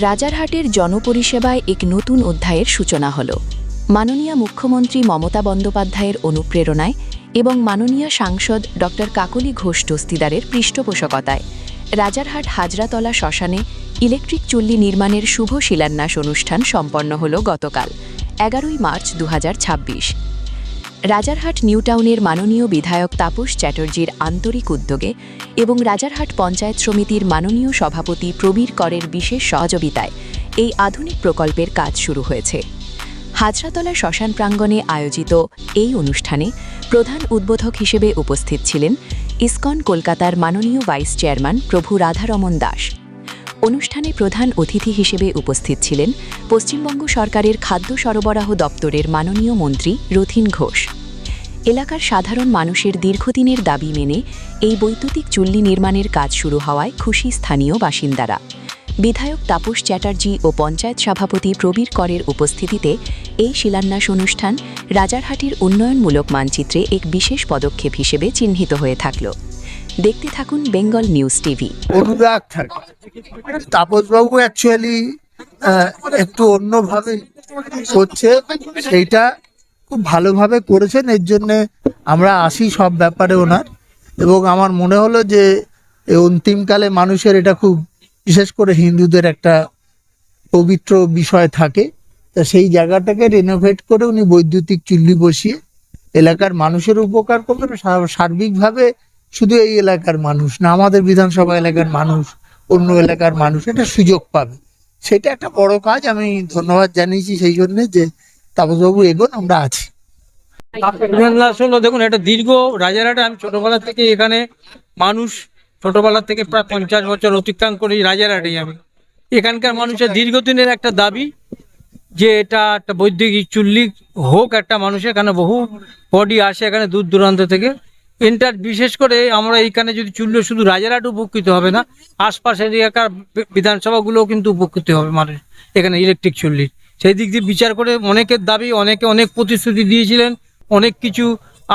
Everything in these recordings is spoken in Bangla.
রাজারহাটের জনপরিষেবায় এক নতুন অধ্যায়ের সূচনা হল। মাননীয় মুখ্যমন্ত্রী মমতা বন্দ্যোপাধ্যায়ের অনুপ্রেরণায় এবং মাননীয় সাংসদ ড কাকলি ঘোষ দস্তিদারের পৃষ্ঠপোষকতায় রাজারহাট হাজরাতলা শ্মশানে ইলেকট্রিক চুল্লি নির্মাণের শুভ শিলান্যাস অনুষ্ঠান সম্পন্ন হল গতকাল 11 মার্চ 2026। রাজারহাট নিউটাউনের মাননীয় বিধায়ক তাপস চ্যাটার্জির আন্তরিক উদ্যোগে এবং রাজারহাট পঞ্চায়েত সমিতির মাননীয় সভাপতি প্রবীর করের বিশেষ সহযোগিতায় এই আধুনিক প্রকল্পের কাজ শুরু হয়েছে। হাজরাতলা শ্মশান প্রাঙ্গণে আয়োজিত এই অনুষ্ঠানে প্রধান উদ্বোধক হিসেবে উপস্থিত ছিলেন ইসকন কলকাতার মাননীয় ভাইস চেয়ারম্যান প্রভু রাধারমন দাস। অনুষ্ঠানে প্রধান অতিথি হিসেবে উপস্থিত ছিলেন পশ্চিমবঙ্গ সরকারের খাদ্য সরবরাহ দপ্তরের মাননীয় মন্ত্রী রথীন ঘোষ। এলাকার সাধারণ মানুষের দীর্ঘদিনের দাবি মেনে এই বৈদ্যুতিক চুল্লি নির্মাণের কাজ শুরু হওয়ায় খুশি স্থানীয় বাসিন্দারা। বিধায়ক তাপস চ্যাটার্জি ও পঞ্চায়েত সভাপতি প্রবীর করের উপস্থিতিতে এই শিলান্যাস অনুষ্ঠান রাজারহাটের উন্নয়নমূলক মানচিত্রে এক বিশেষ পদক্ষেপ হিসেবে চিহ্নিত হয়ে থাকল। দেখতে থাকুন বেঙ্গল নিউজ টিভি। অনুরাগ থাকে, তাপসবাবু অ্যাকচুয়ালি একটু অন্যভাবে করছে, সেইটা খুব ভালোভাবে করেছেন। এর জন্যে আমরা আসি সব ব্যাপারে ওনার, এবং আমার মনে হলো যে এই অন্তিমকালে মানুষের এটা খুব, বিশেষ করে হিন্দুদের একটা পবিত্র বিষয় থাকে, তা সেই জায়গাটাকে রেনোভেট করে উনি বৈদ্যুতিক চুল্লি বসিয়ে এলাকার মানুষের উপকার করবেন। সার্বিকভাবে শুধু এই এলাকার মানুষ না, আমাদের বিধানসভা এলাকার মানুষ, অন্য এলাকার মানুষ এটা সুযোগ পাবে। সেটা একটা বড় কাজ। আমি ধন্যবাদ জানিয়েছি সেই জন্য যে তাপসবাবু এগোন, আমরা আছি। দেখুন, এটা দীর্ঘ রাজারহাটে আমি ছোটবেলা থেকে এখানে মানুষ, ছোটবেলা থেকে প্রায় 50 বছর অতিক্রাম করি রাজারহাটেই আমি। এখানকার মানুষের দীর্ঘদিনের একটা দাবি যে এটা একটা বৈদ্যুতিক চুল্লি হোক একটা মানুষের, এখানে বহু বডি আসে এখানে দূর দূরান্ত থেকে। বিশেষ করে আমরা এইখানে যদি চুল্লি শুধু রাজারহাট উপকৃত হবে না, আশপাশের এলাকার বিধানসভাগুলোও কিন্তু উপকৃত হবে মানুষ এখানে ইলেকট্রিক চুল্লির। সেই দিক দিয়ে বিচার করে অনেকের দাবি, অনেকে অনেক প্রতিশ্রুতি দিয়েছিলেন, অনেক কিছু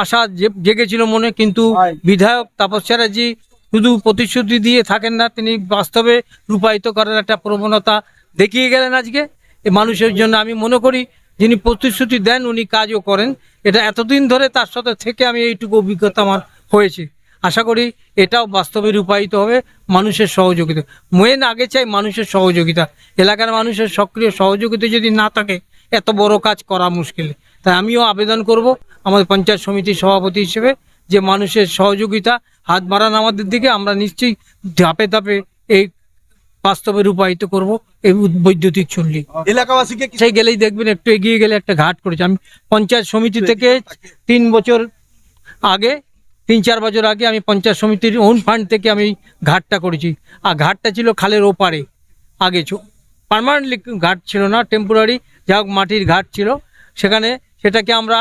আশা জেগেছিল মনে, কিন্তু বিধায়ক তাপস চ্যাটার্জি শুধু প্রতিশ্রুতি দিয়ে থাকেন না, তিনি বাস্তবে রূপায়িত করার একটা প্রবণতা দেখিয়ে গেলেন আজকে এই মানুষের জন্য। আমি মনে করি যিনি প্রতিশ্রুতি দেন উনি কাজও করেন। এটা এতদিন ধরে তার সাথে থেকে আমি এইটুকু অভিজ্ঞতা আমার হয়েছে। আশা করি এটাও বাস্তবে রূপায়িত হবে মানুষের সহযোগিতা। মেন আগে চাই মানুষের সহযোগিতা। এলাকার মানুষের সক্রিয় সহযোগিতা যদি না থাকে এত বড় কাজ করা মুশকিল। তাই আমিও আবেদন করব আমাদের পঞ্চায়েত সমিতির সভাপতি হিসেবে যে মানুষের সহযোগিতা হাত বাড়ান আমাদের দিকে। আমরা নিশ্চয়ই ধাপে ধাপে এই বাস্তবে রূপায়িত করব এই বৈদ্যুতিক চুল্লি। এলাকাবাসীকে সেই গেলেই দেখবেন একটু এগিয়ে গেলে একটা ঘাট করেছে। আমি পঞ্চায়েত সমিতি থেকে 3-4 বছর আগে আমি পঞ্চায়েত সমিতির ওন ফান্ড থেকে আমি ঘাটটা করেছি। আর ঘাটটা ছিল খালের ওপারে, আগে পার্মানেন্টলি ঘাট ছিল না, টেম্পোরারি যা হোক মাটির ঘাট ছিল সেখানে। সেটাকে আমরা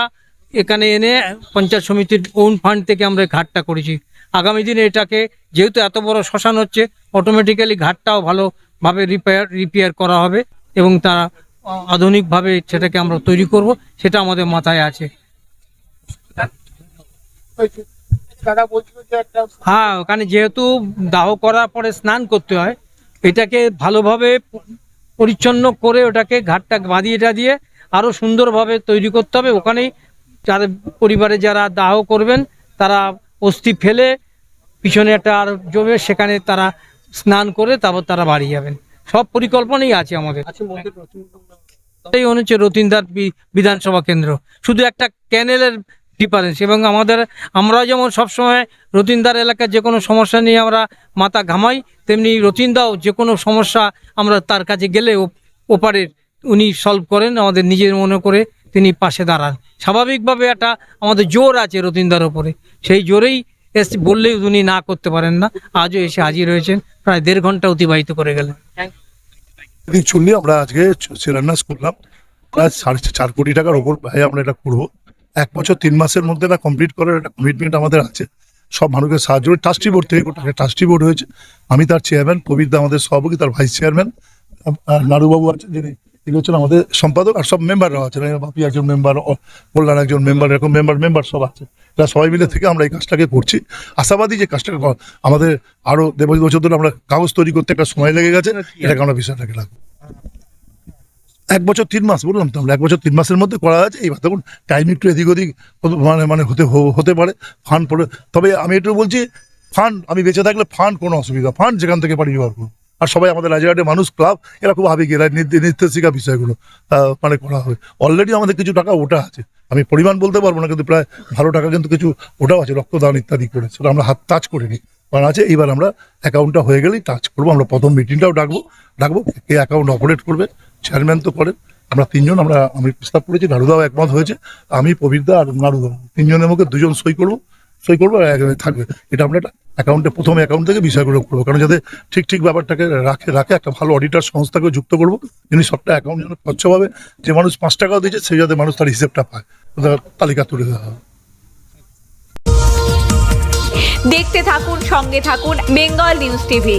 এখানে এনে পঞ্চায়েত সমিতির ওন ফান্ড থেকে আমরা ঘাটটা করেছি। আগামী দিনে এটাকে যেহেতু এত বড় শ্মশান হচ্ছে, অটোমেটিক্যালি ঘাটটাও ভালোভাবে রিপেয়ার করা হবে এবং তারা আধুনিকভাবে সেটাকে আমরা তৈরি করব, সেটা আমাদের মাথায় আছে। হ্যাঁ, ওখানে যেহেতু দাহ করার পরে স্নান করতে হয়, এটাকে ভালোভাবে পরিচ্ছন্ন করে ওটাকে ঘাটটা বাঁধিয়ে দিয়ে আরও সুন্দরভাবে তৈরি করতে হবে। ওখানেই যাদের পরিবারে যারা দাহ করবেন তারা অস্থি ফেলে পিছনে একটা আর জমে, সেখানে তারা স্নান করে তারপর তারা বাড়ি যাবেন। সব পরিকল্পনাই আছে আমাদের। এই হচ্ছে রথীনদার বিধানসভা কেন্দ্র, শুধু একটা ক্যানেলের ডিফারেন্স। এবং আমরা যেমন সবসময় রথীনদার এলাকার যে কোনো সমস্যা নিয়ে আমরা মাথা ঘামাই, তেমনি রথীনদাও যে কোনো সমস্যা আমরা তার কাছে গেলে ওপারের উনি সলভ করেন, আমাদের নিজের মনে করে তিনি পাশে দাঁড়ান। স্বাভাবিকভাবে একটা আমাদের জোর আছে রথীনদার ওপরে, সেই জোরেই বললেই উনি না করতে পারেন না। আজও এসে হাজির হয়েছেন, প্রায় 1.5 ঘন্টা অতিবাহিত করে গেলেন। চুল্লি আমরা আজকে শিলান্যাস করলাম, প্রায় 4.5 কোটি টাকার ওপর ব্যয় আমরা এটা করবো। 1 বছর 3 মাসের মধ্যে এটা কমপ্লিট করার একটা কমিটমেন্ট আমাদের আছে। সব মানুষের সাহায্য করে ট্রাস্টি বোর্ড থেকে ট্রাস্টি বোর্ড হয়েছে। আমি তার চেয়ারম্যান, প্রবীর দা আমাদের সভাপতি, তার ভাইস চেয়ারম্যান, নাড়ুবাবু আছেন যিনি হচ্ছেন আমাদের সম্পাদক, আর সব মেম্বাররাও আছেন। বাপি একজন মেম্বার, কল্যাণ একজন মেম্বার, এরকম মেম্বার সব আছে। এরা সবাই মিলে থেকে আমরা এই কাজটাকে করছি। আশাবাদী যে কাজটাকে আমাদের আরো 2 বছর ধরে আমরা কাগজ তৈরি করতে একটা সময় লেগে গেছে, এটাকে আমরা বিষয়টাকে রাখবো। 1 বছর 3 মাস বললাম তো আমরা, 1 বছর 3 মাসের মধ্যে করা আছে। এইবার দেখুন টাইম একটু এদিক ওদিক মানে হতে পারে ফান্ড পড়ে, তবে আমি একটু বলছি ফান্ড আমি বেঁচে থাকলে ফান্ড কোনো অসুবিধা, ফান্ড যেখান থেকে পারি জোগাড় করবো। আর সবাই আমাদের রাজারহাটের মানুষ ক্লাব এরা খুব আবেগী, এরা নির্দেশিকা বিষয়গুলো মানে করা হবে। অলরেডি আমাদের কিছু টাকা ওটা আছে, আমি পরিমাণ বলতে পারবো না, কিন্তু প্রায় ভালো টাকা কিন্তু কিছু ওটাও আছে, রক্তদান ইত্যাদি করে, সেটা আমরা হাত টাচ করিনি কারণ আছে। এইবার আমরা অ্যাকাউন্টটা হয়ে গেলেই টাচ করবো। আমরা প্রথম মিটিংটাও ডাকবো কে অ্যাকাউন্ট অপারেট করবে, চেয়ারম্যান তো করেন, আমরা 3 জন আমি প্রস্তাব করেছি, নারুদাও একমত হয়েছে, আমি প্রবীরদা আর নারুদা 3 জনের মধ্যে 2 জন সই করবো আর থাকবে। এটা আমরা অ্যাকাউন্টে প্রথম অ্যাকাউন্ট থেকে বিষয়গুলো করবো, কারণ যাতে ঠিক ব্যাপারটাকে রাখে একটা ভালো অডিটর সংস্থাকে যুক্ত করবো, যিনি সবটা অ্যাকাউন্ট যেন স্বচ্ছভাবে, যে মানুষ 5 টাকাও দিয়েছে সেই যাতে মানুষ তার হিসেবটা পায়, তালিকা তুলে দেওয়া হবে। দেখতে থাকুন, সঙ্গে থাকুন বেঙ্গল নিউজ টিভি।